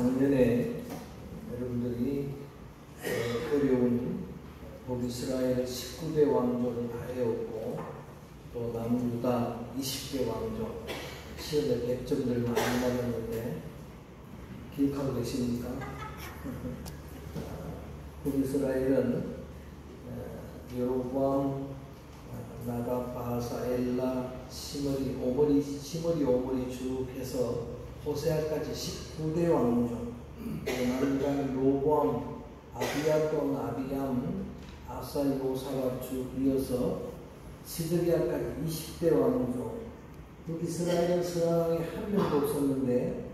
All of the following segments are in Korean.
작년에 여러분들이 어려운 북이스라엘 19대 왕조를 다 해왔고 또 남유다 20대 왕조 시험에 100점들 많이 받았는데 기억하고 계십니까? 북이스라엘은 여로보암, 나답, 바하사, 엘라, 시므리, 오므리 쭉 해서 호세아까지 19대 왕조, 남유다는 로보암, 아비야돈, 아비얌, 아사, 요사가 쭉 이어서 시드기야까지 20대 왕조. 북이스라엘은 선왕이 한 명도 없었는데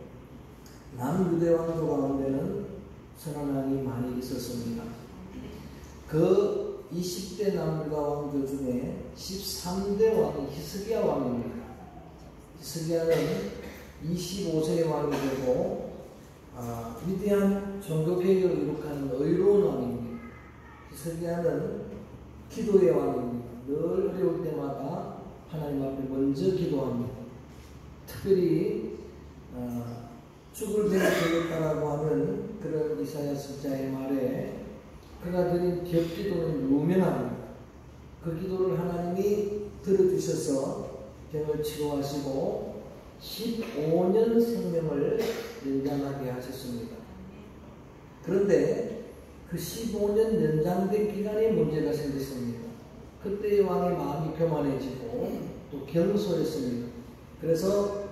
남유대 왕조 가운데는 선왕이 많이 있었습니다. 그 20대 남유다 왕조 중에 13대 왕이 히스기야 왕입니다. 히스기야는 25세의 왕이 되고 위대한 종교개혁을 이룩하는 의로운 왕입니다. 히스기야는 기도의 왕입니다. 늘 어려울 때마다 하나님 앞에 먼저 기도합니다. 특별히 죽을 때가 되겠다라고 하는 그런 이사야 선지자의 말에 그가 드린 벽기도는 유명합니다. 그 기도를 하나님이 들어주셔서 병을 치료하시고 15년 생명을 연장하게 하셨습니다. 그런데 그 15년 연장된 기간에 문제가 생겼습니다. 그때 왕의 마음이 교만해지고 또 경솔했습니다. 그래서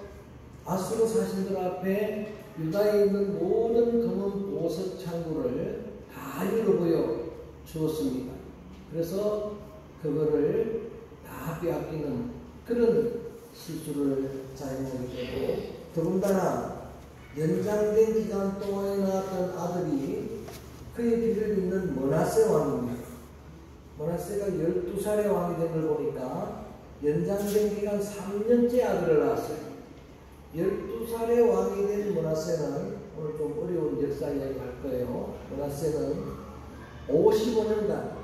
아수르 사신들 앞에 유다에 있는 모든 금은 보석 창고를 다 열어보여 주었습니다. 그래서 그거를 다 빼앗기는 그런 실수를 자행하게 되고 더군다나 연장된 기간 동안에 낳았던 아들이 그의 뒤를 잇는 므낫세 왕입니다. 므낫세가 12살의 왕이 된 걸 보니까 연장된 기간 3년째 아들을 낳았어요. 12살의 왕이 된 므낫세는 오늘 좀 어려운 역사 이야기 할 거예요. 므낫세는 55년간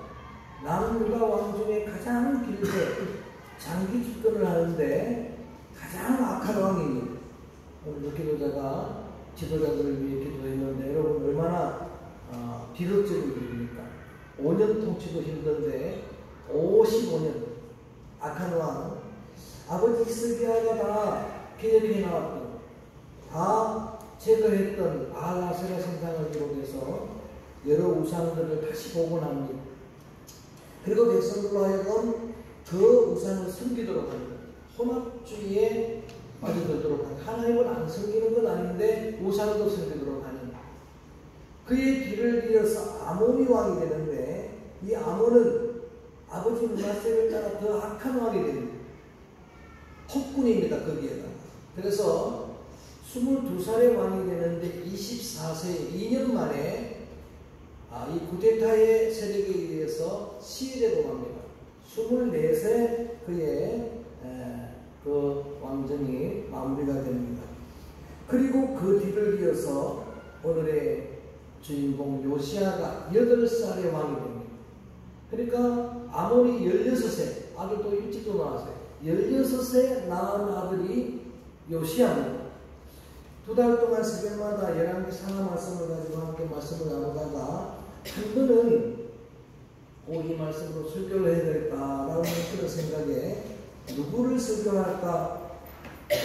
남유다 왕 중에 가장 길게 장기 집권을 하는데 가장 악한 왕입니다. 오늘 기도자가 지도자들을 위해 기도했는데 여러분 얼마나 비극적인 일입니까? 5년 통치도 힘든데 55년 악한 왕, 아버지 히스기야가 다 개혁해 나왔던, 다 제거했던 바알아세라 신상을 비롯해서 여러 우상들을 다시 복원합니다. 그리고 백성들로 하여금 그 우상을 섬기도록 합니다. 혼합주의에 빠져들도록 합니다. 하나님을 안 섬기는 건 아닌데 우상도 섬기도록 하는 그의 뒤를 이어서 아몬이 왕이 되는데 이 아몬은 아버지 므낫세를 따라 더 악한 왕이 됩니다. 폭군입니다. 거기에다. 그래서 22살의 왕이 되는데 24세 2년 만에 이 쿠데타의 세력에 의해서 시해되고 맙니다. 24세 그의 그 왕정이 마무리가 됩니다. 그리고 그 뒤를 이어서 오늘의 주인공 요시야가 8살의 왕이 됩니다. 그러니까 아몬이 16세, 아들도 일찍도 나왔어요. 16세 낳은 아들이 요시야입니다. 2달 동안 새벽마다 열왕기 상하 말씀을 가지고 함께 말씀을 나누다가 한 번은 이 말씀으로 설교를 해야 되겠다라는 그런 생각에 누구를 설교할까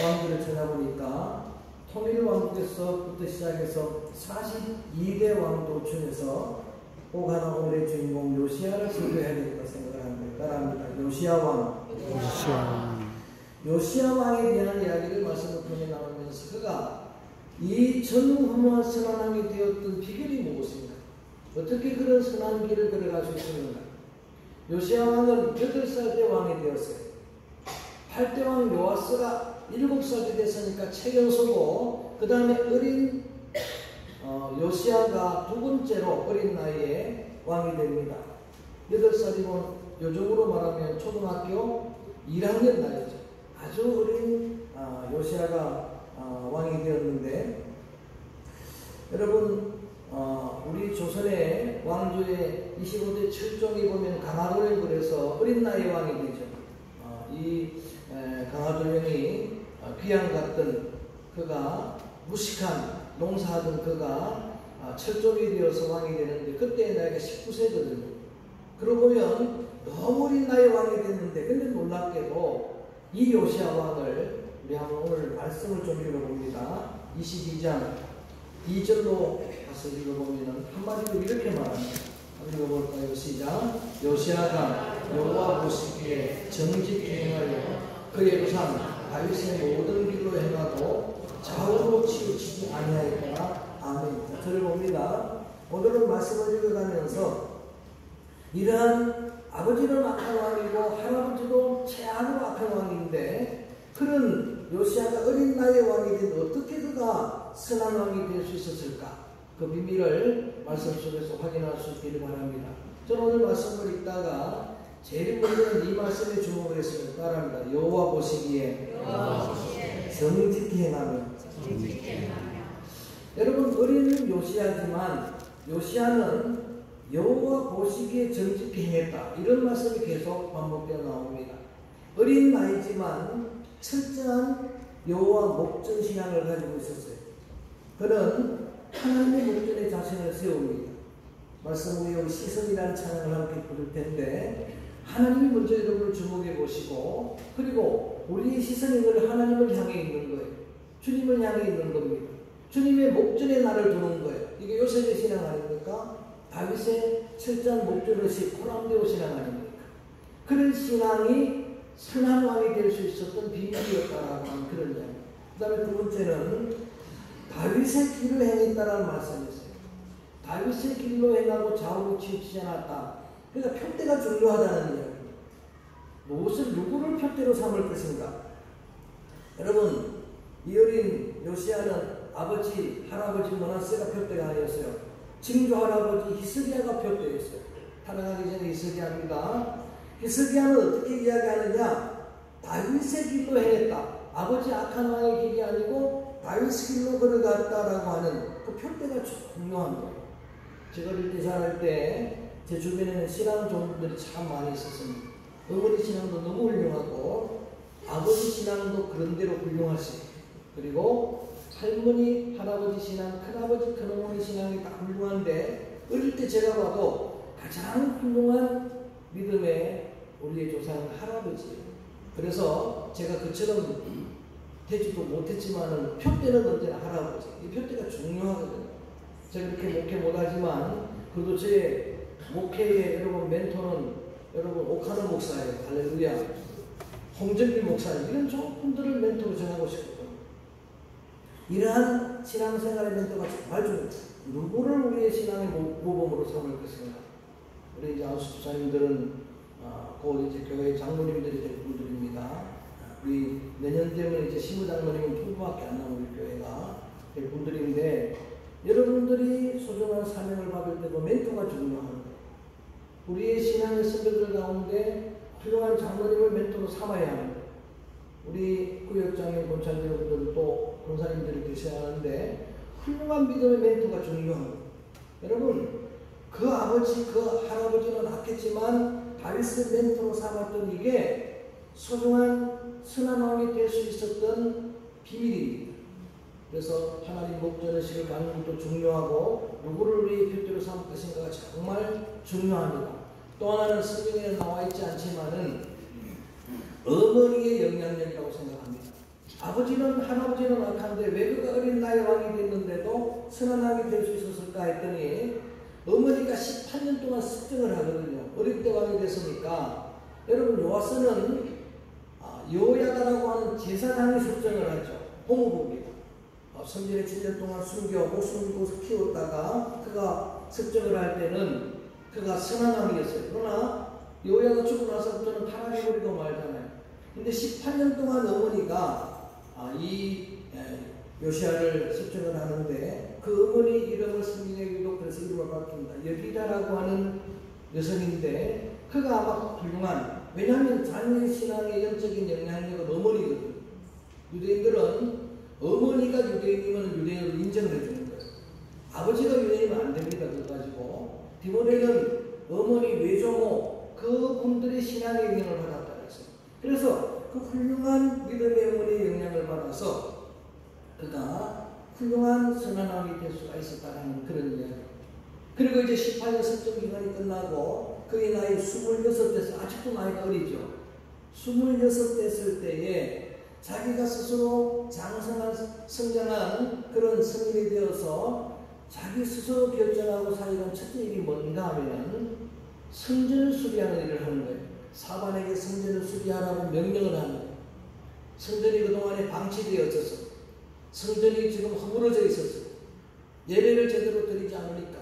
왕들을 찾아보니까 통일왕국에서부터 시작해서 42대 왕도 중에서 꼭 하나 오늘의 주인공 요시야를 설교해야 되겠다 생각을 합니다. 따라합니다. 요시야 왕. 요시야 왕에 대한 이야기를 말씀을 통해 나누면서 그가 이 전후무한 선한 왕이 되었던 비결이 무엇인가? 어떻게 그런 선한 길을 걸어갈 수 있었는가? 요시야 왕은 8살 때 왕이 되었어요. 8대 왕 요아스가 7살 때 됐으니까 최연소고 그 다음에 어린 요시야가 두 번째로 어린 나이에 왕이 됩니다. 8살이면 요즘으로 말하면 초등학교 1학년 나이죠. 아주 어린 요시야가 왕이 되었는데 여러분 우리 조선의 왕조의 25대 철종이 보면 강화도를 그래서 어린 나이에 왕이 되죠. 이 강화도령이 귀양 갔던 그가 무식한 농사하던 그가 철종이 되어서 왕이 되는데 그때 나이가 19세거든요. 그러고 보면 너무 어린 나이에 왕이 됐는데 근데 놀랍게도 이 요시야 왕을 우리 한번 오늘 말씀을 좀 읽어봅니다. 22장 2절로 가서 읽어보면 한마디로 이렇게 말합니다. 읽어볼까요? 시작. 요시야가 여호와 보시기에 정직히 행하여 그의 우상 다윗의 모든 길로 행하고 좌우로 치우치지 아니하였더라. 아멘. 저를 봅니다. 오늘은 말씀을 읽어가면서 이러한 아버지는 악한 왕이고 할아버지도 최악으로 악한 왕인데 그런 요시야가 어린 나이에 왕이 된데 어떻게 그가 선한 왕이 될 수 있었을까? 그 비밀을 말씀 속에서 확인할 수 있기를 바랍니다. 저는 오늘 말씀을 읽다가 제일 먼저는 이 말씀에 주목을 했습니다. 따라합니다. 여호와 보시기에 정직히 행하며. 여러분 어린 요시야지만 요시야는 여호와 보시기에 정직히 행했다. 이런 말씀이 계속 반복되어 나옵니다. 어린 나이지만 철저한 여호와 목전 신앙을 가지고 있었어요. 그는 하나님의 목전에 자신을 세웁니다. 말씀 후에 우리 시선이라는 찬양을 함께 부를 텐데 하나님이 먼저 여러분을 주목해 보시고 그리고 우리의 시선이 늘 하나님을 향해 있는 거예요. 주님을 향해 있는 겁니다. 주님의 목전에 나를 두는 거예요. 이게 요셉의 신앙 아닙니까? 다윗의 철저한 목전의식 코람데오 신앙 아닙니까? 그런 신앙이 선한 왕이 될 수 있었던 비밀이었다라고 하는 그런 이야기. 그 다음에 두 번째는 다윗의 길을 행했다라는 말씀이었어요. 다윗의 길로 행하고 좌우로 치우치지 않았다. 그러니까 표대가 중요하다는 이야기입니다. 무엇을 누구를 표대로 삼을 것인가? 여러분 이 어린 요시야는 아버지, 할아버지 므낫세가 표대가 아니었어요. 증조 할아버지 히스기야가 표대였어요. 타락하기 전에 히스기야입니다. 히스기야는 어떻게 이야기하느냐? 다윗의 길로 행했다. 아버지 악한 왕의 길이 아니고 다윗의 길로 걸어갔다라고 하는 그 표대가 중요한 거예요. 제가 어릴 때 자랄 때 제 주변에는 신앙 종들이 참 많이 있었습니다. 어머니 신앙도 너무 훌륭하고 아버지 신앙도 그런대로 훌륭하시고 그리고 할머니, 할아버지 신앙, 큰아버지, 큰어머니 신앙이 다 훌륭한데 어릴 때 제가 봐도 가장 훌륭한 믿음의 우리의 조상은 할아버지예요. 그래서 제가 그처럼 되지도 못했지만은 표대는 언제나 할아버지. 이 표대가 중요하거든요. 제가 그렇게 목회 못하지만 그래도 제 목회의 여러분 멘토는 여러분 오카노 목사예요. 할렐루야. 홍정길 목사님 이런 좋은 분들을 멘토로 정하고 싶거든요. 이러한 신앙생활의 멘토가 정말 중요해요. 누구를 우리의 신앙의 모범으로 삼을 것인가? 우리 이제 아우스 집사님들은 곧 이제 교회 장로님들이 될 분들입니다. 우리 내년 되면 이제 시무장로님은 풍부밖에 안 나오는 우리 교회가 될 분들인데 여러분들이 소중한 사명을 받을 때도 멘토가 중요한 거예요. 우리의 신앙의 선배들 가운데 훌륭한 장로님을 멘토로 삼아야 합니다. 우리 구역장인 권찬 여러분들도 권사님들이 계셔야 하는데 훌륭한 믿음의 멘토가 중요합니다. 여러분 그 아버지 그 할아버지는 악했지만 다윗을 멘토로 삼았던 이게 소중한 선한 왕이 될 수 있었던 비밀입니다. 그래서 하나님 목전의식을 갖는 것도 중요하고 누구를 우리의 표대로 삼을 것인가가 정말 중요합니다. 또 하나는 성경에는 나와 있지 않지만은 어머니의 영향력이라고 생각합니다. 아버지는 할아버지는 악한데 왜 그가 어린 나이에 왕이 됐는데도 선한 왕이 될 수 있었을까 했더니 어머니가 18년 동안 습정을 하거든요. 어릴 때 왕이 됐으니까 여러분 요아스는 여호야다라고 하는 제사장이 습정을 하죠. 홍후국입니다. 성전에 7년 동안 숨겨고 숨기고 키웠다가 그가 습정을 할 때는 그가 선한 왕이었어요. 그러나 여호야가 죽고 나서부터는 타락해버리고 말잖아요. 근데 18년 동안 어머니가 이 요시야를 습정을 하는데 그 어머니 이름을 성경에도 그래서 이름을 바뀝니다. 여기다라고 하는 여성인데 그가 아마 훌륭한 왜냐하면 자녀의 신앙의 영적인 영향력은 어머니거든요. 유대인들은 어머니가 유대인이면 유대인으로 인정을 해주는 거예요. 아버지가 유대인이면 안 됩니다. 그거 가지고 디모데는 어머니 외조모 그분들의 신앙의 영향을 받았다 그랬어요. 그래서 그 훌륭한 믿음의 어머니의 영향을 받아서 그가 훌륭한 선한 왕이 될 수가 있었다는 그런 이야기. 그리고 이제 18년 설정 기간이 끝나고 그의 나이 26대에서 아직도 나이가 어리죠. 26 됐을 때에 자기가 스스로 성장한 그런 성인이 되어서 자기 스스로 결정하고 살려는 첫째 일이 뭔가 하면 성전을 수리하는 일을 하는 거예요. 사반에게 성전을 수리하라고 명령을 하는 거예요. 성전이 그동안에 방치되어 있어서 성전이 지금 허물어져 있었어요. 예배를 제대로 드리지 않으니까.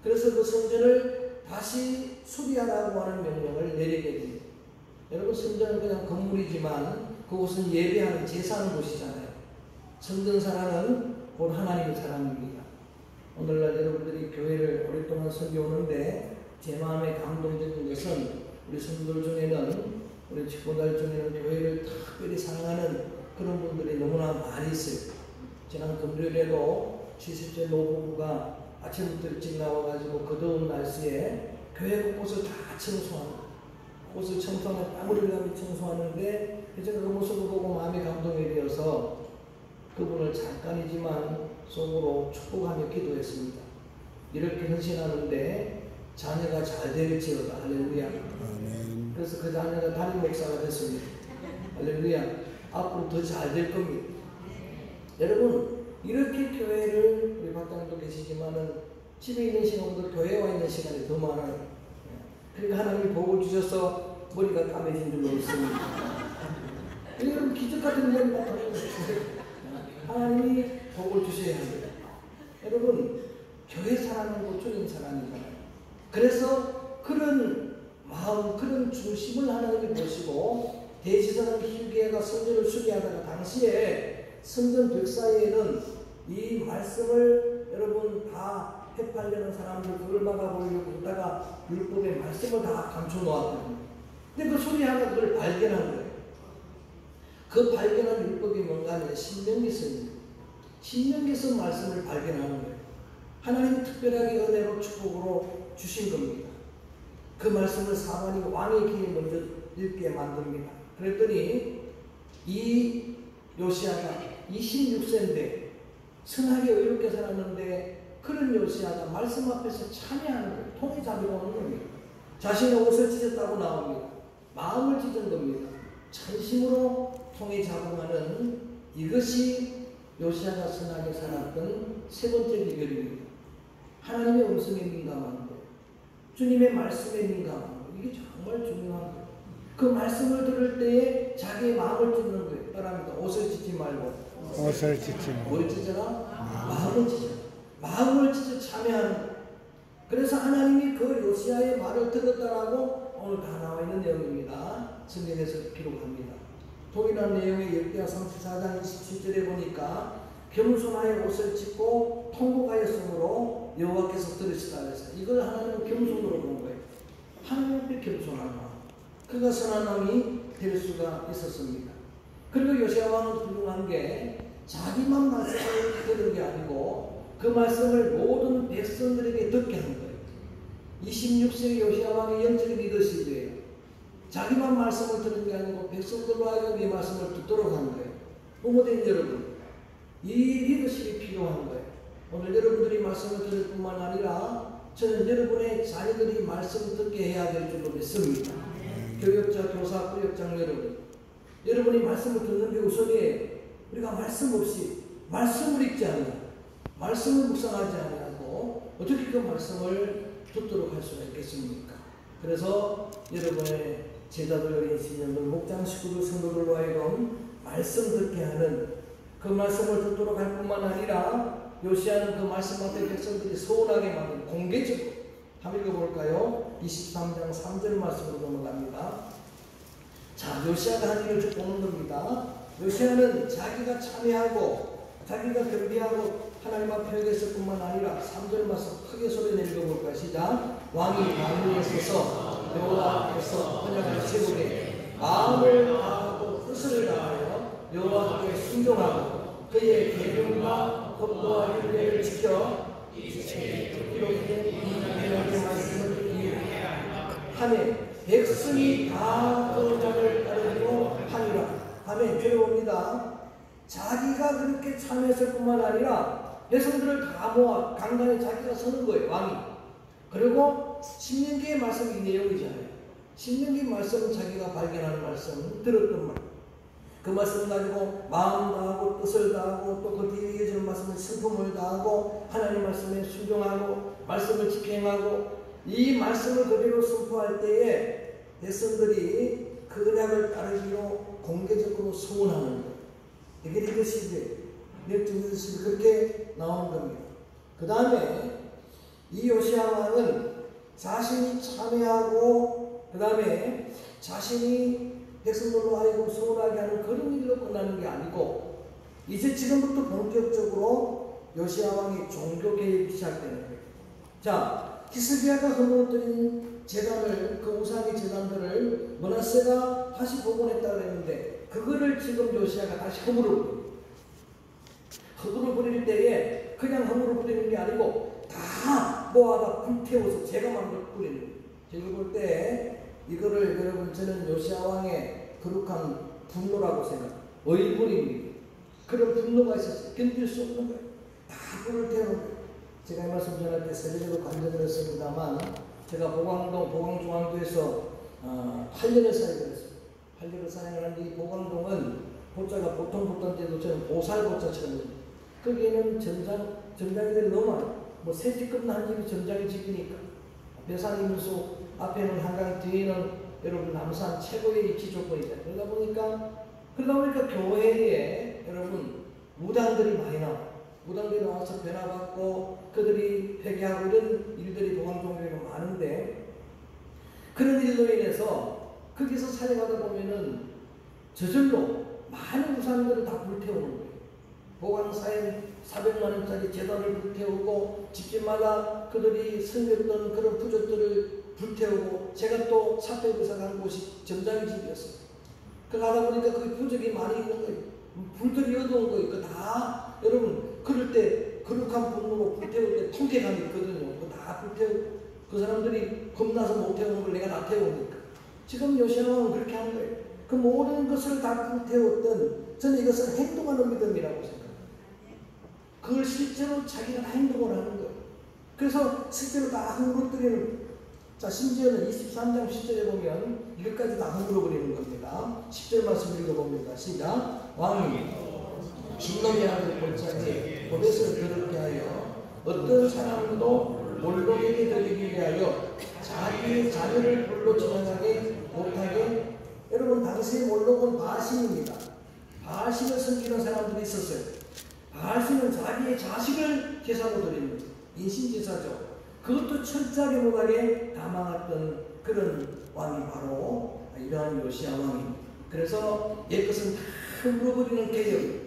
그래서 그 성전을 다시 수리하라고 하는 명령을 내리게 됩니다. 여러분, 성전은 그냥 건물이지만 그곳은 예배하는 제사하는 곳이잖아요. 성전사랑은 곧 하나님의 사랑입니다. 오늘날 여러분들이 교회를 오랫동안 섬겨오는데 제 마음에 감동적인 것은 우리 성도들 중에는, 우리 직분들 중에는 교회를 특별히 사랑하는 그런 분들이 너무나 많이 있어요. 지난 금요일에도 70세 노부부가 아침부터 일찍 나와가지고 그 더운 날씨에 교회 곳곳을 다 청소하는, 곳을 청소하는, 땀을 흘리며 청소하는데 제가 그 모습을 보고 마음이 감동이 되어서 그분을 잠깐이지만 속으로 축복하며 기도했습니다. 이렇게 헌신하는데 자녀가 잘 될지어다. 할렐루야. 아멘. 그래서 그 자녀가 담임 목사가 됐습니다. 할렐루야. 앞으로 더 잘 될 겁니다. 여러분, 이렇게 교회를, 우리 박장도 계시지만은 집에 있는 시간보다 교회에 와 있는 시간이 더 많아요. 그러니까 하나님이 복을 주셔서 머리가 까매진 줄로 있습니다. 여러분, 기적 같은 일을 못하는 하나님이 복을 주셔야 합니다. 여러분, 교회 사랑은 고초인 사랑이잖아요. 그래서 그런 마음, 그런 중심을 하나님이 보시고 대지선 hilki야가 성전을 수리하다가 당시에 성전 벽 사이에는 이 말씀을 여러분 다 해파려는 사람들 그걸 막아보려고 하다가 율법의 말씀을 다 감춰 놓았거든요. 근데 그 수리하가 그걸 발견한 거예요. 그 발견한 율법이 뭔가 하면 신명기서입니다. 신명기서 말씀을 발견하는 거예요. 하나님이 특별하게 은혜로 축복으로 주신 겁니다. 그 말씀을 사반이 왕의 길에 먼저 읽게 만듭니다. 그랬더니 이 요시야가 26세인데 선하게 의롭게 살았는데 그런 요시야가 말씀 앞에서 참여하는 거예요. 통에 잡으러 오는 겁니다. 자신의 옷을 찢었다고 나옵니다. 마음을 찢은 겁니다. 전심으로 통에 잡아가는 이것이 요시야가 선하게 살았던 세 번째 비결입니다. 하나님의 음성에 민감한 것, 주님의 말씀에 민감한 것, 이게 정말 중요한 거예요. 그 말씀을 들을 때에 자기의 마음을 찢는 거예요. 따라합니다. 옷을 찢지 말고. 옷을 찢지 말고. 뭘 찢어라? 마음을 찢어. 마음을 찢어 참여하는 거예요. 그래서 하나님이 그 요시야의 말을 들었다라고 오늘 다 나와 있는 내용입니다. 성경에서 기록합니다. 동일한 내용의 열기야 34장 27절에 보니까 겸손하여 옷을 찢고 통곡하였으므로 여호와께서 들으시다 그랬어요. 이걸 하나님은 겸손으로 본 거예요. 하나님 앞에 겸손한 마음. 그가 선한 왕이 될 수가 있었습니다. 그리고 요시야 왕은 훌륭한 게 자기만 말씀을 듣는 게 아니고 그 말씀을 모든 백성들에게 듣게 한 거예요. 26세 요시야 왕의 영적인 리더십이에요. 자기만 말씀을 듣는 게 아니고 백성들로 하여금 이 말씀을 듣도록 한 거예요. 부모님 여러분, 이 리더십이 필요한 거예요. 오늘 여러분들이 말씀을 들을 뿐만 아니라 저는 여러분의 자녀들이 말씀을 듣게 해야 될 줄로 믿습니다. 교육자, 교사, 구역장 여러분, 여러분이 말씀을 듣는 게 우선이에요. 우리가 말씀 없이 말씀을 읽지 않냐, 말씀을 묵상하지 않냐고 어떻게 그 말씀을 듣도록 할 수가 있겠습니까? 그래서 여러분의 제자들, 어린 신령들, 목장 식구들, 성도들로 하여금 말씀 듣게 하는 그 말씀을 듣도록 할 뿐만 아니라 요시야는 그 말씀 앞에 백성들이 서운하게 만든 공개적으로 한번 읽어볼까요? 23장 3절 말씀으로 넘어갑니다. 자, 요시야가 한 일을 쭉 보는 겁니다. 요시야는 자기가 참여하고 자기가 경배하고 하나님 앞에 회개했을 뿐만 아니라 3절 말씀 크게 소리 읽어볼까요? 시작. 왕이 마음에 서서 여호와 앞에서 헌약을 세우되 마음을 다하고 뜻을 다하여 여호와께 순종하고 그의 계명과 법도와 율례를 지켜 기록된 이 계명의 말씀을 이해하여 하며 백성이 다 그 자를 따르기로 하니라. 아멘. 죄송합니다. 자기가 그렇게 참여했을 뿐만 아니라 백성들을 다 모아 강단에 자기가 서는 거예요, 왕이. 그리고 신명기의 말씀이 내용이잖아요. 신명기 말씀은 자기가 발견하는 말씀, 들었던 말. 그 말씀 가지고 마음 다하고 뜻을 다하고 또 그 뒤에 이어지는 말씀을 성품을 다하고 하나님 말씀에 순종하고 말씀을 집행하고 이 말씀을 그대로 선포할 때에 백성들이 그 언약을 따르기로 공개적으로 소원하는 거예요. 이게 리더십이에요. 리더십이 그렇게 나오는 겁니다. 그 다음에 이 요시야 왕은 자신이 참여하고 그 다음에 자신이 백성들로 하여금 소원하게 하는 그런 일로 끝나는 게 아니고 이제 지금부터 본격적으로 요시야 왕이 종교 개혁이 시작되는 거예요. 자, 히스기야가 허물어뜨린 재단을 그 우상의 재단들을 므낫세가 다시 복원했다고 했는데 그거를 지금 요시야가 다시 허물어버려요. 허물어버릴 때에 그냥 허물어버리는 게 아니고 다 모아다 불태워서 제가 만들어 버리는 거예요. 제가 볼 때 이거를 여러분 저는 요시야 왕의 거룩한 분노라고 생각합니다. 의분입니다. 그런 분노가 있었어요. 견딜 수 없는 거예요. 다 불을 태우는 거예요. 제가 이 말씀 전할 때 세례적으로 간증을 했습니다만 제가 보광중앙교에서 8년을 사역을 했어요. 8년을 사역을 하는데 이 보광동은 보자가 보통 붙던 때도 저는 보살보자처럼 거기에는 전장들이 너무 많아요. 뭐 새 집 끝나 한 집이 전장이 집이니까 배산이면서 앞에는 한강 뒤에는 여러분 남산 최고의 입지 조건이다. 그러다 보니까 교회에 여러분 무당들이 많이 나와요. 무당들이 나와서 변화받고 그들이 회개하고 이런 일들이 보광종교에는 많은데 그런 일로 인해서 거기서 사역하다 보면은 저절로 많은 우상들을 다 불태우는 거예요. 보광사에 400만 원짜리 재단을 불태우고 집집마다 그들이 섬겼던 그런 부족들을 불태우고 제가 또 사태에서 간 곳이 점장의 집이었어요. 그러다 보니까 그 부족이 많이 있는 거예요. 불들이 어두운 거예요. 그 다 여러분 그럴 때 거룩한 분노로 불태울 때 통쾌감이 있거든요. 그 다 불태우고 그 사람들이 겁나서 못 태우는 걸 내가 다 태우니까 지금 요시야 왕은 그렇게 하는 거예요. 그 모든 것을 다 불태웠던 저는 이것을 행동하는 믿음이라고 생각합니다. 그걸 실제로 자기가 다 행동을 하는 거예요. 그래서 실제로 다 흥분뜨리는 자, 심지어는 23장 10절에 보면 이것까지 다 허물어버리는 겁니다. 10절 말씀 읽어봅니다. 시작. 왕이 진놈의 아들 볼자니 고백을 더럽게 하여 어떤 사람도 몰록에게 드리기 위하여 자기의 자녀를 불로 지나가게 못하게. 여러분 당시의 몰록은 바알신입니다. 바알신을 섬기는 사람들이 있었어요. 바알신은 자기의 자식을 제사로 드리는 거예요. 인신제사죠. 그것도 철저하게 못하게 다 막았던 그런 왕이 바로 이러한 요시야 왕입니다. 그래서 옛것은 다 물어버리는 개혁.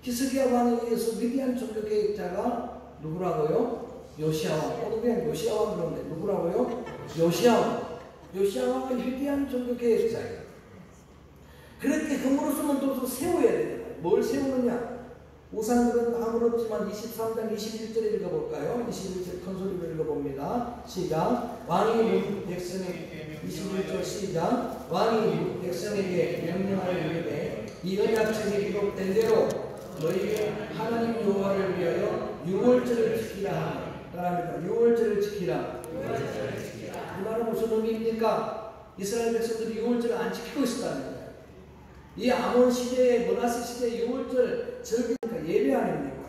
히스기야 왕에 의해서 위대한 종교 개혁자가 누구라고요? 요시야 왕. 오늘 그냥 요시야 왕 그러는데 누구라고요? 요시야 왕. 요시야 왕은 위대한 종교 개혁자예요. 그렇게 흠으로서는 또 세워야 되잖아요. 뭘 세우느냐? 우상들은 아무렇지만 23장 21절에 읽어볼까요? 21절 큰 소리로 읽어봅니다. 시작. 왕이 백성에게 21절 시작. 왕이 백성에게 명령하여 이르되 이 언약책에 기록된 대로 너희의 하나님 여호와를 위하여 유월절을 지키라 하랍니다. 유월절을 지키라. 이 말은 무슨 의미입니까? 이스라엘 백성들이 유월절을 안 지키고 있었다는 거예요. 이 아몬 시대의 므낫세 시대의 유월절 절기니까 예배 아닙니까?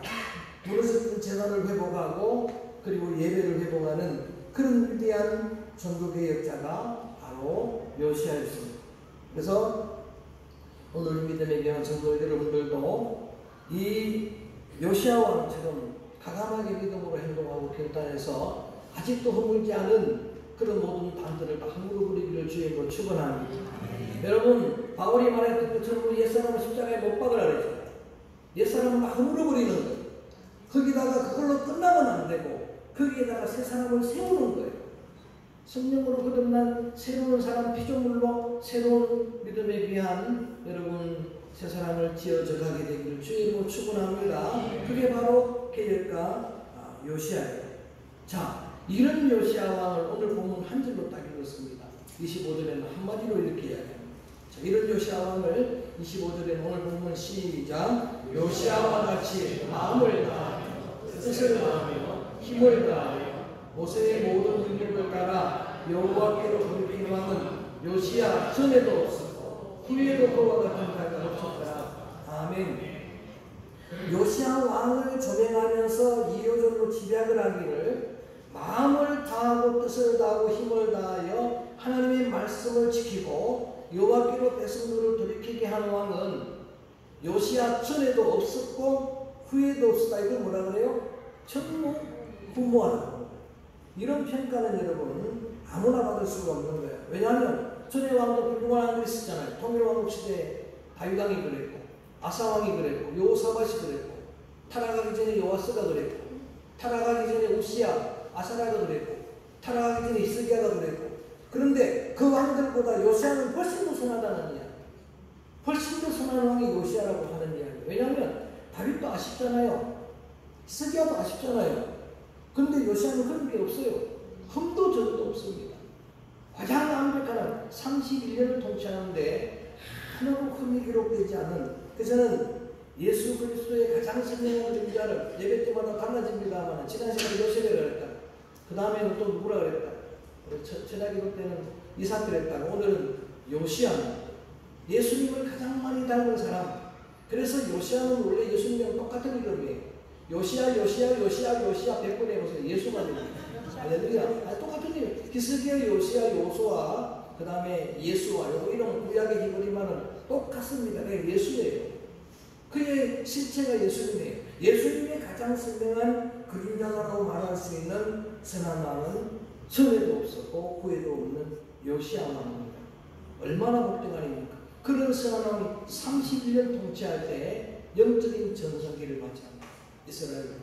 무너졌던 재단을 회복하고 그리고 예배를 회복하는 그런 위대한 종교개혁자가 바로 요시야였습니다. 그래서 오늘 믿음의 귀한 성도 여러분들도 이 요시야 왕처럼 과감하게 믿음으로 행동하고 결단해서 아직도 허물지 않은 그런 모든 단들을 다 허물어버리기를 주님으로 축원합니다. 여러분 바울이 말했던 것처럼 옛사람은 십자가에 못 박으라 그랬잖아요. 옛사람은 막 허물어버리는 거예요. 거기다가 그걸로 끝나면 안 되고 거기에다가 새 사람을 세우는 거예요. 성령으로 거듭난 새로운 사람 피조물로 새로운 믿음에 귀한 여러분 새 사람을 지어져 가게 되기를 주님으로 축원합니다. 그게 바로 개혁가 요시야예요. 자, 이런 요시야 왕을 오늘 보면 한 줄로 딱 읽었습니다. 25절에는 한마디로 이렇게 이야기합니다. 자, 이런 요시야 왕을 25절에 오늘 보면 시작. 요시아와 같이 마음을 다하며 뜻을 다하며 힘을 다하여 모세의 모든 능력을 따라 여호와께로 돌이킨 왕은 요시야 전에도 없었고 후에도 그와 같은 자가 없었더라. 아멘. 요시야 왕을 조명하면서 이효절로 집약을 하기를 마음을 다하고 뜻을 다하고 힘을 다하여 하나님의 말씀을 지키고 여호와께로 백성들을 돌이키게 하는 왕은 요시야 전에도 없었고 후에도 없었다. 이거 뭐라 그래요? 전무후무하다. 이런 평가는 여러분 아무나 받을 수가 없는 거예요. 왜냐하면 전에 왕도 훌륭한 왕들이 있었잖아요. 통일왕국 시대에 다윗왕이 그랬고 아사왕이 그랬고 여호사밧이 그랬고 타락하기 전에 요아스가 그랬고 타락하기 전에 우시야 아사라가 그랬고 타락하기 전에 히스기야가 그랬고 그런데 그 왕들보다 요시야는 훨씬 더 선하다는 이야기. 훨씬 더 선한 왕이 요시야라고 하는 이야기. 왜냐하면 다윗도 아쉽잖아요. 히스기야도 아쉽잖아요. 그런데 요시야는 그런 게 없어요. 흠도 저도 없습니다. 가장 완벽한 31년을 통치하는데 하나도 흠이 기록되지 않은 그저는 예수 그리스도의 가장 선명한 존재를 예배 때마다 달라집니다만 지난 시간에 요셉이라 그랬다. 그 다음에는 또 누구라 그랬다. 천하기도 때는 이삭 그랬다. 오늘은 요시야입니다. 예수님을 가장 많이 닮은 사람. 그래서 요시야는 원래 예수님이랑 똑같은 이름이에요. 요시야 100번 해보세요. 예수가 됩니다. 할렐루야. 똑같은 이름. 히스기야, 요시야, 요수아, 그 다음에 예수와 이런 구약의 히브리말은 똑같습니다. 그게 예수예요. 그의 실체가 예수님이에요. 예수님의 가장 선명한 그림자라고 말할 수 있는 선한 왕은 전에도 없었고 후에도 없는 요시야 왕입니다. 얼마나 복된 아닙니까? 그런 선한 왕이 31년 통치할 때 영적인 전성기를 맞이합니다. 이스라엘.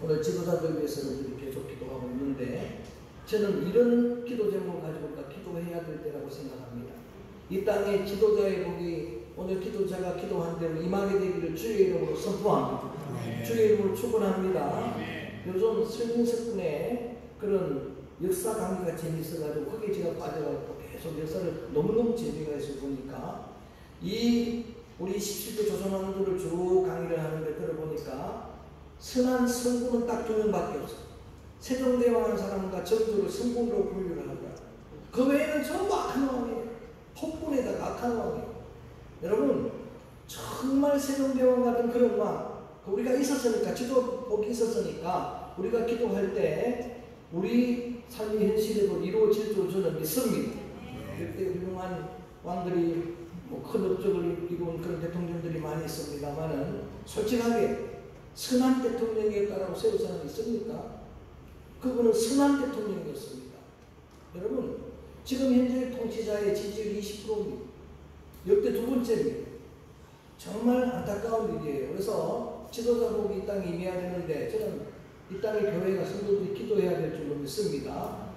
오늘 지도자들 위해서 계속 기도하고 있는데 저는 이런 기도 제목을 가지고 기도해야 될 때라고 생각합니다. 이 땅의 지도자의 복이 오늘 기도자가 기도한 대로 임하게 되기를 주의 이름으로 선포합니다. 주의 이름으로 축원합니다. 요즘 설민석군의 그런 역사 강의가 재미있어가지고 거기에 제가 빠져가지고 계속 역사를 너무너무 재미가 있어 보니까 우리 17대 조선왕조를 쭉 강의를 하는데 들어보니까 선한 성군은 딱 2명밖에 없어. 세종대왕 한 사람과 정조를 성군으로 분류를 한다. 그 외에는 전부 악한 왕이에요. 폭군에다가 악한 왕이에요. 여러분 정말 세종대왕 같은 그런 왕 우리가 있었으니까 지도복이 있었으니까 우리가 기도할 때 우리 삶의 현실에도 이루어질 줄 저는 믿습니다. 그때 훌륭한 왕들이 큰 업적을 이룬 그런 대통령들이 많이 있습니다만은 솔직하게 선한 대통령이었다라고 세울 사람이 있습니까? 그분은 선한 대통령이었습니다. 여러분 지금 현재 통치자의 지지율 20%입니다. 역대 2번째입니다. 정말 안타까운 일이에요. 그래서 지도자복이 이 땅에 임해야 되는데 저는 이 땅의 교회가 성도들이 기도해야 될 줄로 믿습니다.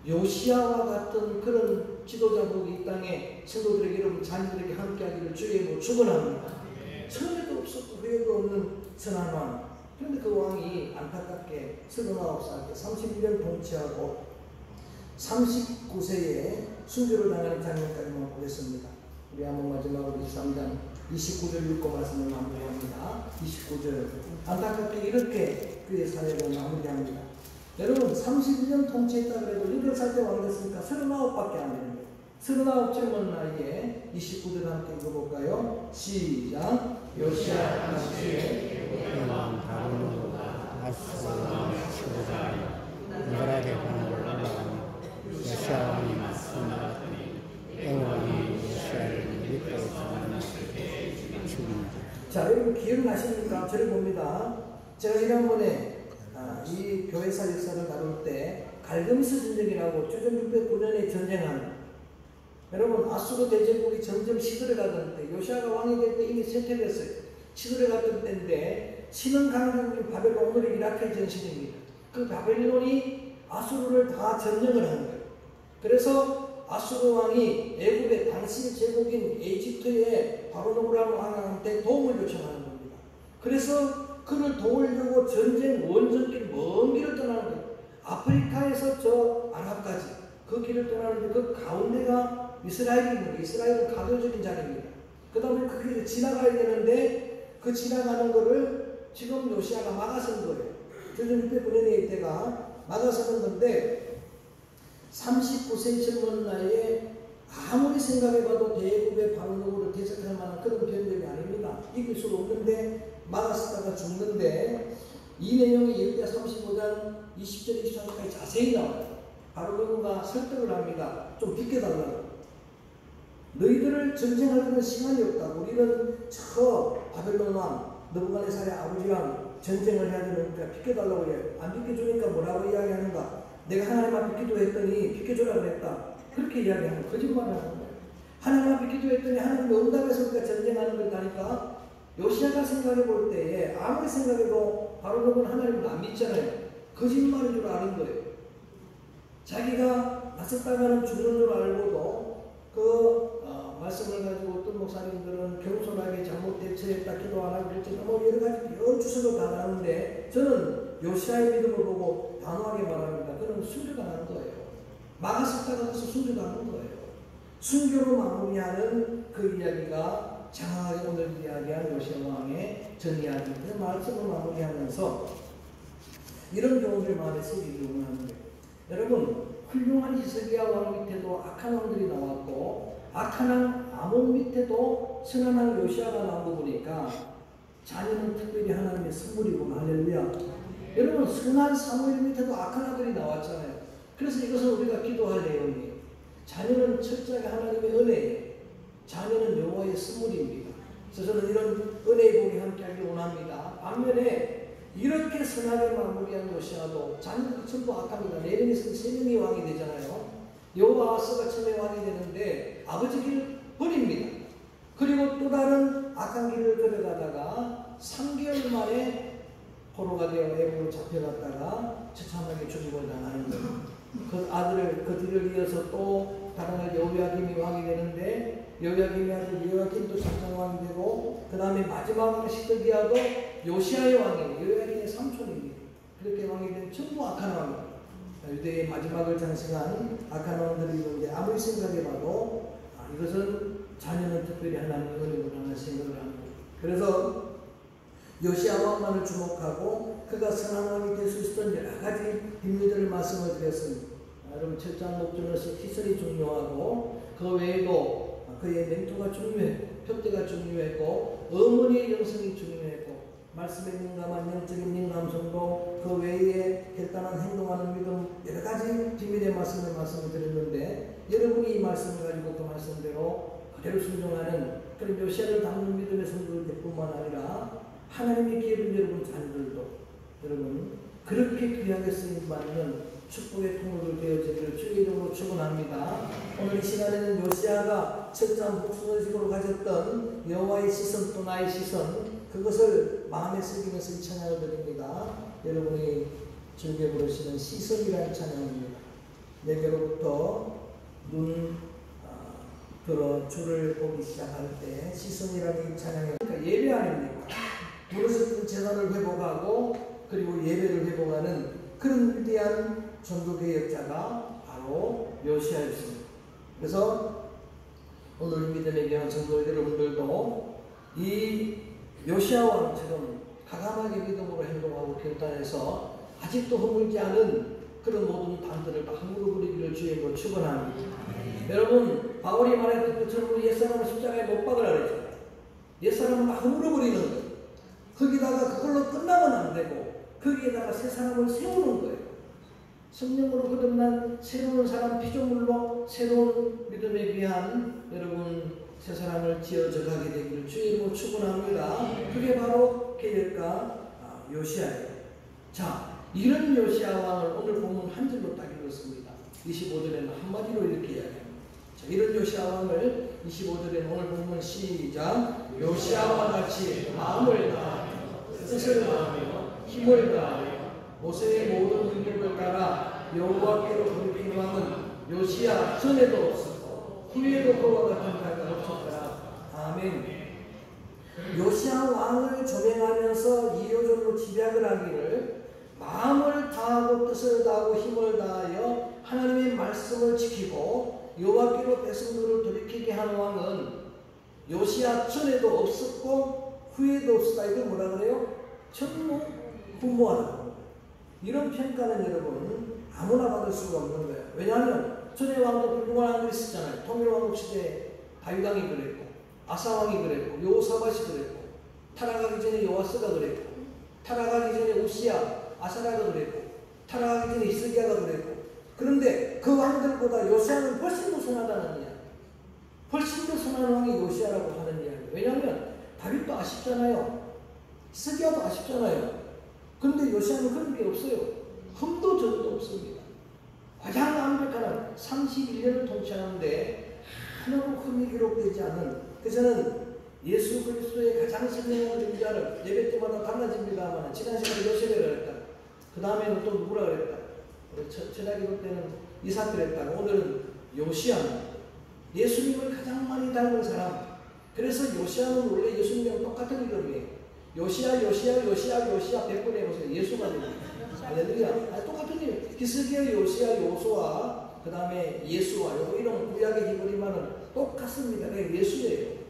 요시야와 같은 그런 지도자복이 이 땅에 성도들에게 여러분 자녀들에게 함께하기를 주의 이름으로 축원합니다. 전에도 없었고 후에도 없는 선한 왕. 그런데 그 왕이 안타깝게 39살 때 31년 통치하고 39세에 순교를 당하는 장면까지만 보겠습니다. 우리 한번 마지막으로 23장 29절 읽고 말씀을 마무리합니다. 29절 안타깝게 이렇게 그의 사역을 마무리합니다. 여러분 31년 통치했다 그래도 8살 때 왕 됐으니까 39밖에 안 되는데 39 젊은 나이에 29절 함께 읽어볼까요? 시작. 요시야 당시에 여호와 다루노가 아스와 시보자여 이스라엘의 공을 올라가며 요시야 왕이 말씀하더니 여호와는 요시야를 밑으로 잡아놨을 때 죽입니다. 자 여러분 기억나십니까? 저를 봅니다. 제가 지난번에 이 교회사 역사를 다룰 때 갈그미스 전쟁이라고 주전 609년에 전쟁한 여러분 아수르 대제국이 점점 시들어가던 때 요시야가 왕이 될 때 이미 쇠퇴됐어요. 시들어가던 때인데 신흥 강국인 바벨론 오늘의 이라크의 전신입니다. 그 바벨론이 아수르를 다 점령을 한 거예요. 그래서 아수르 왕이 애굽의 당시 제국인 에집트의 바로노브라는 왕한테 도움을 요청하는 겁니다. 그래서 그를 도우려고 전쟁 원정길 먼 길을 떠나는 거예요. 아프리카에서 저 아랍까지 그 길을 떠나는데 그 가운데가 이스라엘입니다. 이스라엘은 가교적인 자리입니다. 그 다음에 그 길을 지나가야 되는데 그 지나가는 거를 지금 요시야가 막아선 거예요. 주전 600년의 때가 막아서는 건데 39세 젊은 나이에 아무리 생각해봐도 대국의 바로노를 대적할 만한 그런 병력이 아닙니다. 이길 수가 없는데 막았다가 죽는데 이 내용이 예레미야 35장 20절 23절까지 자세히 나와요. 바로노가 설득을 합니다. 좀 비켜달라고. 너희들을 전쟁할 그런 시간이 없다. 우리는 저 바벨론 왕 느부갓네살의 아버지랑 전쟁을 해야 되니까 비켜달라고 해. 안 비켜주니까 뭐라고 이야기하는가? 내가 하나님 앞에 기도했더니 비켜주라고 그랬다. 그렇게 이야기하는 거짓말을 하는 거예요. 하나님 앞에 기도했더니 하나님이 응답해서 우리가 전쟁하는 거니까 요시야가 생각해 볼 때에 아무리 생각해도 바로는 하나님을 안 믿잖아요. 거짓말인 줄 아는 거예요. 자기가 나섰다가는 죽는 줄 알고도 말씀을 가지고 어떤 목사님들은 겸손하게 잘못 대처했다 기도 안 하고 그랬지 뭐 여러 가지 여러 주석을 다 나누는데 저는 요시야의 믿음을 보고 단호하게 말합니다. 그는 순교당하는 거예요. 막았었다가 가서 순교당하는 거예요. 순교로 마무리하는 그 이야기가 장황하게 오늘 이야기한 요시야 왕의 전 이야기인데 말씀을 마무리하면서 이런 경우를 마음에 새기기 원하는 거예요. 여러분 훌륭한 히스기야 왕 밑에도 악한 왕들이 나왔고 악한 왕 아몬 밑에도 선한 왕 요시야가 나온 거 보니까 자녀는 특별히 하나님의 선물이구나. 할렐루야. 여러분 선한 사무엘 밑에도 악한 아들이 나왔잖아요. 그래서 이것은 우리가 기도할 내용이에요. 자녀는 철저하게 하나님의 은혜예요. 자녀는 여호와의 선물입니다. 그래서 저는 이런 은혜의 복이 함께하길 원합니다. 반면에 이렇게 선하게 마무리한 요시야도 자녀들이 전부 악합니다. 4명에서 3명이 왕이 되잖아요. 여호와스가 처음에 왕이 되는데 아버지 길을 버립니다. 그리고 또 다른 악한 길을 걸어가다가 3개월 만에 포로가 되어 애국으로 잡혀갔다가 처참하게 죽임을 당하는 거예요. 그 뒤를 이어서 또 다른 아들 여호야김이 왕이 되는데 여호야김의 아들 여호야김도 장상왕이 되고 그 다음에 마지막 시드기야도 요시야의 왕이에요. 여호야김의 삼촌입니다. 그렇게 왕이 된 전부 악한 왕입니다. 유대의 마지막을 장식한 악한 왕들이 있는데 아무리 생각해봐도 이것은 자녀는 특별히 하나님의 은혜구나 생각을 합니다. 그래서 요시야 왕만을 주목하고 그가 선한 왕이 될 수 있었던 여러 가지 비밀들을 말씀을 드렸습니다. 여러분 철저한 목전에서 희설이 중요하고 그 외에도 그의 멘토가 중요해, 표대가 중요했고 어머니의 영성이 중요했고 말씀에 민감한 영적인 민감성도 그 외에 결단한 행동하는 믿음 여러 가지 비밀의 말씀을 드렸는데 여러분이 이 말씀을 가지고 그 말씀대로 그대로 순종하는 그런 요시야를 담는 믿음의 성도들뿐만 아니라 하나님의 기회를 여러분 자녀들도 여러분 그렇게 귀하게 쓰임받는 축복의 통로를 되어지기를 주의 이름으로 축원합니다. 오늘 이 시간에는 요시야가 철저한 복수의식으로 가졌던 여호와의 시선 또 나의 시선 그것을 마음에 새기면서 이 찬양을 드립니다. 여러분이 즐겨 부르시는 시선이라는 찬양입니다. 내게로부터 눈 들어 주를 보기 시작할 때 시선이라는 이 찬양이 그러니까 예배 아닙니까? 무너졌던 재산을 회복하고 그리고 예배를 회복하는 그런 위대한 종교개혁자가 바로 요시야였습니다. 그래서 오늘 믿음에 대한 성도 여러분들도 이 요시야 왕처럼 가감하게 믿음으로 행동하고 결단해서 아직도 허물지 않은 그런 모든 담들을 다 허물어 버리기를 주의로 축원합니다. 여러분 바울이 말했던 것처럼 우리 옛사람을 십자가에 못 박으라 그랬잖아요. 옛사람을 다 허물어 버리는 거예요. 거기다가 그걸로 끝나면 안 되고 거기에다가 새 사람을 세우는 거예요. 성령으로 거듭난 새로운 사람 피조물로 새로운 믿음에 비한 여러분 새 사람을 지어져가게 되기를 주의로 축원합니다. 그게 바로 개혁가 요시야예요. 자, 이런 요시야 왕을 오늘 보면 한 줄로 딱 읽었습니다. 25절에는 한마디로 이렇게 이야기합니다. 자, 이런 요시야 왕을 25절에 오늘 보면 시작 요시야와 같이 마음을 다하며 뜻을 다하며 힘을 다하며 모세의 모든 능력을 따라 여호와께로 돌이킨 왕은 요시야 전에도 없었고 후에도 그와 같은 자가 없었더라. 아멘. 요시야 왕을 조명하면서 이효적으로 집약을 하기를 마음을 다하고 뜻을 다하고 힘을 다하여 하나님의 말씀을 지키고 여호와께로 백성들을 돌이키게 하는 왕은 요시야 전에도 없었고 후회도 없으다. 이걸 뭐라 그래요? 전무후무하다. 이런 평가는 여러분 아무나 받을 수가 없는 거예요. 왜냐하면 전에 왕도 불공한 왕들이 있었잖아요. 통일왕국 시대에 다윗왕이 그랬고, 아사왕이 그랬고, 여호사밧이 그랬고, 타락하기 전에 요아스가 그랬고, 타락하기 전에 우시야, 아사라가 그랬고, 타락하기 전에 히스기야가 그랬고. 그런데 그 왕들보다 요시야는 훨씬 더 선하다는 이야기. 훨씬 더 선한 왕이 요시야라고 하는 이야기. 왜냐하면 다윗도 아쉽잖아요. 히스기야도 아쉽잖아요. 그런데 요시야는 그런 게 없어요. 흠도 저도 없습니다. 가장 완벽한 31년을 통치하는데 하나도 흠이 기록되지 않는, 그래서는 예수 그리스도의 가장 선명한 존재를 예배 때마다 달라집니다만 지난 시간에 요셉이라 그랬다. 그 다음에는 또 누구라 그랬다. 천하기도 때는 이삭 그랬다. 오늘은 요시야. 예수님을 가장 많이 닮은 사람. 그래서 요시야는 원래 예수님이랑 똑같은 이름이에요. 요시야 100번 해보세요. 예수가 됩니다. 할렐루야. 똑같은 이름. 히스기야, 요시야, 요수아, 그 다음에 예수와 요거 이런 구약의 히브리말은 똑같습니다. 그게 예수예요.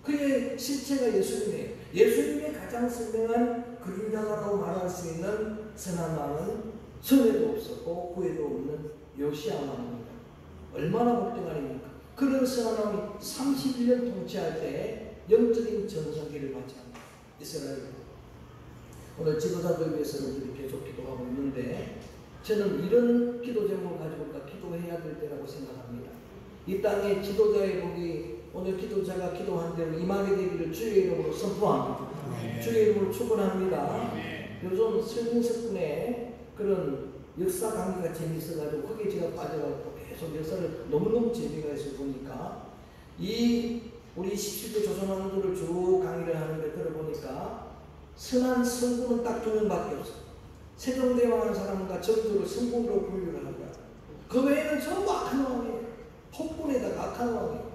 그의 실체가 예수님이에요. 예수님의 가장 선명한 그림자라고 말할 수 있는 선한 왕은 선에도 없었고 후에도 없는 요시야 왕입니다. 얼마나 복된 아닙니까? 그런 선한 왕이 31년 통치할 때 영적인 전성기를 맞이합니다. 이스라엘. 오늘 지도자들 위해서는 우리 계속 기도하고 있는데 저는 이런 기도 제목을 가지고 우리가 기도해야 될 때라고 생각합니다. 이 땅의 지도자의 복이 오늘 기도자가 기도한 대로 임하게 되기를 주의 이름으로 선포합니다. 주의 이름으로 축원합니다. 요즘 설민석군의 그런 역사 강의가 재미있어가지고 거기에 제가 빠져가지고 계속 역사를 너무너무 재미가 있어 보니까 이 우리 17대 조선왕조를 쭉 강의를 하는데 들어보니까 선한 성군은 딱 2명밖에 없어. 세종대왕 사람과 정조를 성군으로 분류를 한다. 그 외에는 전부 악한 왕이에요. 폭군에다가 악한 왕이에요.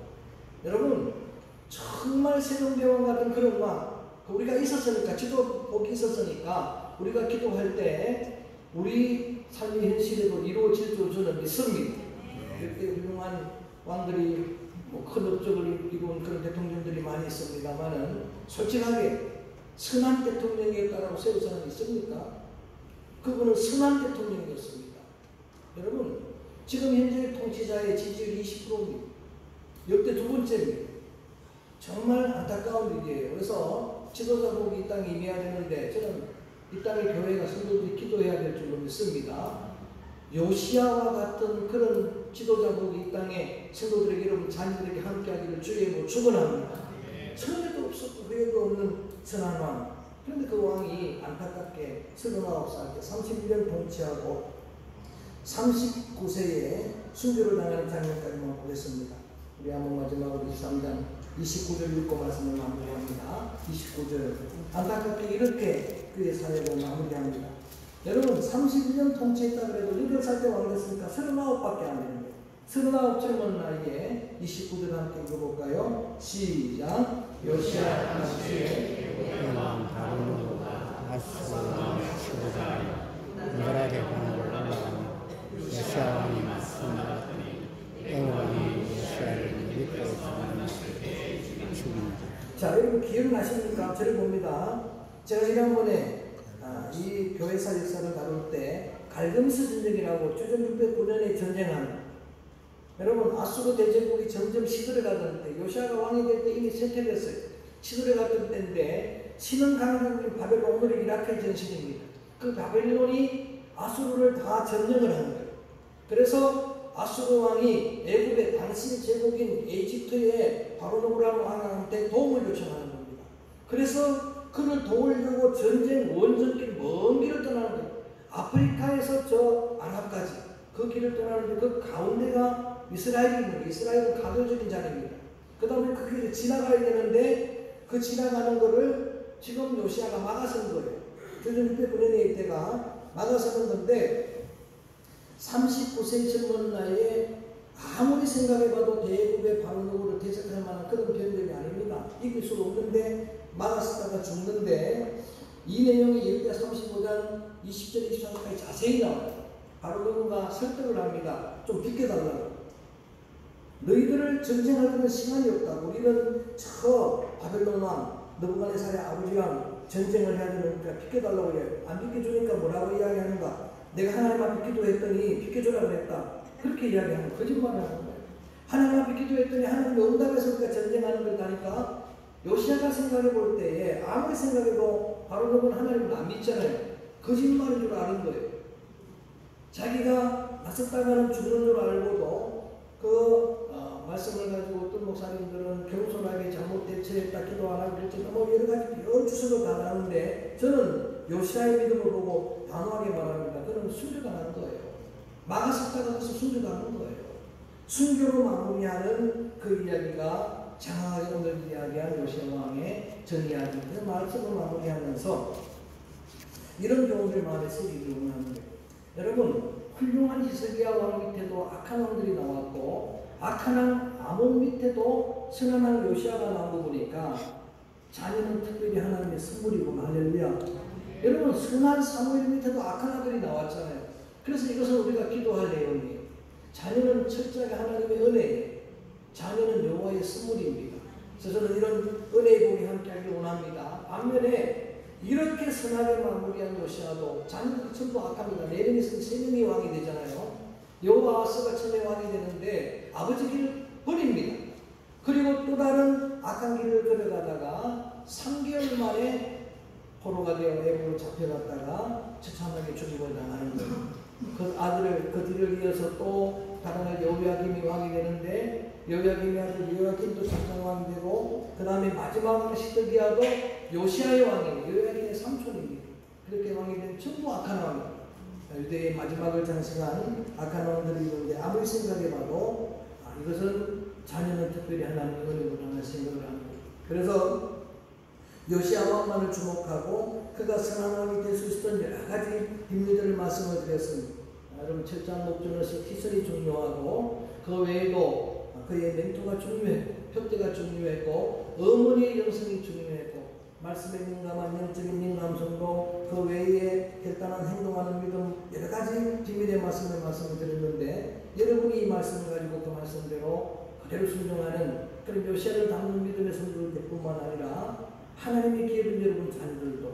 여러분 정말 세종대왕 같은 그런 왕 우리가 있었으니까 지도복이 있었으니까 우리가 기도할 때 우리 삶의 현실에도 이루어질 줄 저는 믿습니다. 이렇게 훌륭한 왕들이 큰 업적을 이룬 그런 대통령들이 많이 있습니다만은 솔직하게 선한 대통령이었다라고 세울 사람이 있습니까? 그분은 선한 대통령이었습니다. 여러분 지금 현재 통치자의 지지율이 20%입니다. 역대 2번째입니다. 정말 안타까운 일이에요. 그래서 지도자복이 이 땅에 임해야 되는데 저는 이 땅의 교회가 성도들이 기도해야 될 줄로 믿습니다. 요시야와 같은 그런 지도자복이 이 땅에 성도들에게 여러분 자녀들에게 함께하기를 주의 이름으로 축원합니다. 선에도 없었고 후회도 없는 선한 왕. 그런데 그 왕이 안타깝게 39살 때 31년 통치하고 39세에 순교를 당하는 장면까지만 보겠습니다. 우리 한번 마지막으로 23장 29절 읽고 말씀을 마무리합니다. 29절 안타깝게 이렇게 그의 사역을 마무리합니다. 여러분 31년 통치했다 그래도 8살 때 왕 됐으니까 39밖에 안 되는데 39 젊은 나이에 29절 함께 읽어볼까요? 시작. 요시야 당시에 왕 다루노가 아스와 지도자여 나라의 공을 올라가며 요시야 왕이 맞서나갔더니 왕이 요시야를 밀고 만났을 때 죽입니다. 자, 여러분 기억나십니까? 저를 봅니다. 제가 지난번에 이 교회사 역사를 다룰 때 갈금스 전쟁이라고 주전 609년에 전쟁한 여러분 아수르 대제국이 점점 시들어가던 때 요시야가 왕이 될 때 이미 쇠퇴됐어요. 시들어가던 때인데 신흥 강국인 바벨론 오늘의 이라크의 전신입니다. 그 바벨론이 아수르를 다 점령을 한 거예요. 그래서 아수르 왕이 애굽의 당시 제국인 이집트의 바로노라는 왕한테 도움을 요청하는 겁니다. 그래서 그를 도우려고 전쟁 원정길 먼 길을 떠나는 거예요. 아프리카에서 저 아랍까지 그 길을 떠나는데 그 가운데가 이스라엘입니다. 이스라엘은 가교적인 자리입니다. 그 다음에 그 길을 지나가야 되는데 그 지나가는 거를 지금 요시야가 막아선 거예요. 주전 609년에 이때가 막아서는 건데 39세 젊은 나이에 아무리 생각해봐도 대국의 바로노를 대적할 만한 그런 병력이 아닙니다. 이길 수 없는데 막았다가 죽는데 이 내용이 일대 35장 20절 23절까지 자세히 나와요. 바로노가 설득을 합니다. 좀 비켜달라고. 너희들을 전쟁할 때는 시간이 없다고. 우리는 저 바벨론 왕 느부갓네살의 아버지랑 전쟁을 해야 되니까 비켜달라고 해. 안 비켜주니까 뭐라고 이야기하는가? 내가 하나님 앞에 기도했더니 비켜주라고 했다. 그렇게 이야기하는 거짓말을 하는 거예요. 하나님 앞에 기도했더니 하나님이 응답해서 우리가 전쟁하는 거니까 요시야가 생각해 볼 때에 아무리 생각해도 바로는 하나님을 안 믿잖아요. 거짓말인 줄 아는 거예요. 자기가 나섰다가는 죽는 줄 알고도 말씀을 가지고 어떤 목사님들은 겸손하게 잘못 대처했다 기도 안 하고 그랬지 뭐 여러 가지 여러 주석을 다 나누는데 저는 요시야의 믿음을 보고 단호하게 말합니다. 그는 순교당하는 거예요. 막았었다가 가서 순교당하는 거예요. 순교로 마무리하는 그 이야기가 장하게 오늘 이야기한 요시야 왕의 전 이야기 그 말씀을 마무리하면서 이런 경우를 마음에 새기기를 원하는 거예요. 여러분 훌륭한 히스기야 왕 밑에도 악한 왕들이 나왔고 악한 왕 아몬 밑에도 선한 왕 요시야가 나온 거 보니까 자녀는 특별히 하나님의 선물이구나. 할렐루야. 여러분 선한 사무엘 밑에도 악한 아들이 나왔잖아요. 그래서 이것은 우리가 기도할 내용이에요. 자녀는 철저하게 하나님의 은혜예요. 자녀는 여호와의 선물입니다. 그래서 저는 이런 은혜의 복이 함께하길 원합니다. 반면에 이렇게 선하게 마무리한 요시야도 자녀들 전부 악합니다. 4명이 있으면 3명이 왕이 되잖아요. 여호와하스가 처음에 왕이 되는데 아버지 길을 버립니다. 그리고 또 다른 악한 길을 걸어가다가 3개월 만에 포로가 되어 애국으로 잡혀갔다가 처참하게 죽임을 당하는 거예요. 그 아들을 그 뒤를 이어서 또 다른 아들 여호야김이 왕이 되는데 여호야김의 아들 여호야김도 장왕이 되고 그 다음에 마지막 시드기야도 요시야의 왕이에요. 여호야김의 삼촌입니다. 그렇게 왕이 된 전부 악한 왕이에요. 유대의 마지막을 장식한 악한 왕들이 있는데 아무리 생각해봐도 이것은 자녀는 특별히 하나님의 은혜구나 생각을 합니다. 그래서 요시야 왕만을 주목하고 그가 선한 왕이 될 수 있었던 여러 가지 비밀들을 말씀을 드렸습니다. 여러분 철저한 목전에서 기술이 중요하고 그 외에도 그의 멘토가 중요했고 표대가 중요했고 어머니의 영성이 중요했고 말씀에 민감한 영적인 민감성도 그 외에 결단한 행동하는 믿음 여러 가지 비밀의 말씀을 드렸는데 여러분이 이 말씀을 가지고 그 말씀대로 그대로 순종하는 그런 요시야를 담는 믿음의 성도들 뿐만 아니라 하나님의 기업인 여러분 자녀들도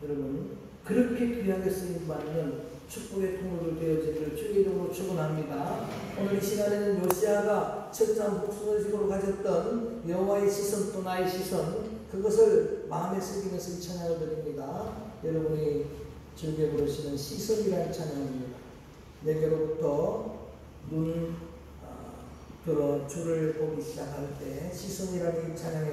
여러분 그렇게 귀하게 쓰임받는 축복의 통로를 되어지기를 주의 이름으로 축원합니다. 오늘 이 시간에는 요시야가 철저한 복수의식으로 가졌던 여호와의 시선 또 나의 시선 그것을 마음에 새기면서 이 찬양을 드립니다. 여러분이 즐겨 부르시는 시선이라는 찬양입니다. 내게로부터 눈 들어 주를 보기 시작할 때 시선이라는 이 찬양의